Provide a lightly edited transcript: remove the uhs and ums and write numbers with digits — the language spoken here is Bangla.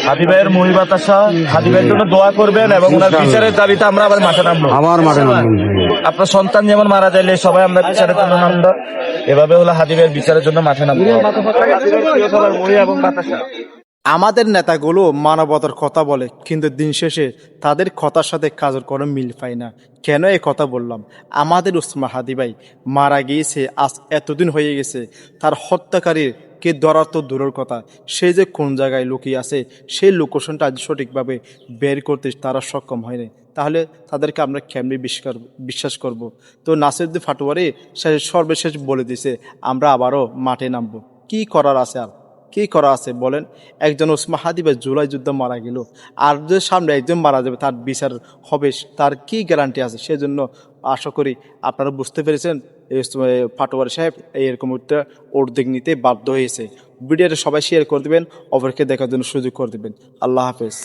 হাদি ভাইয়ের মুহি বাতাসা, হাদি ভাইয়ের জন্য দোয়া করবেন এবং ওনার বিচারের দাবিতে আমরা আবার মাঠে নামবো। আপনার সন্তান যেমন মারা যাইলে সবাই আমরা বিচারের জন্য নামবো, এভাবে হলো হাদি ভাইয়ের বিচারের জন্য মাঠে নামবো। মুহি এবং বাতাসা। আমাদের নেতাগুলো মানবতার কথা বলে, কিন্তু দিন শেষে তাদের কথার সাথে কাজের কোনো মিল পায় না। কেন এই কথা বললাম? আমাদের উসমা হাদি ভাই মারা গিয়েছে, আজ এতদিন হয়ে গেছে। তার হত্যাকারীর কে ধরার তো দূরের কথা, সে যে কোন জায়গায় লুকিয়ে আছে সেই লোকেশনটা আজ সঠিকভাবে বের করতে তারা সক্ষম হয়নি। তাহলে তাদেরকে আমরা কেমনি বিশ্বাস করব? তো নাসিরুদ্দিন পাটোয়ারি সর্বশেষ বলে দিছে আমরা আবারও মাঠে নামবো। কি করার আছে আর? কি করা আছে বলেন? একজন উসমা হাদি ভাই জুলাই যুদ্ধ মারা গেল, আর যে সামনে একজন মারা যাবে তার বিচার হবে, তার কি গ্যারান্টি আছে? সেজন্য আশা করি আপনারা বুঝতে পেরেছেন পাটোয়ারি সাহেব এরকম একটা উদ্যোগ নিতে বাধ্য হয়েছে। ভিডিওটা সবাই শেয়ার করে দেবেন, অপরকে দেখার জন্য সুযোগ করে দেবেন। আল্লাহ হাফেজ।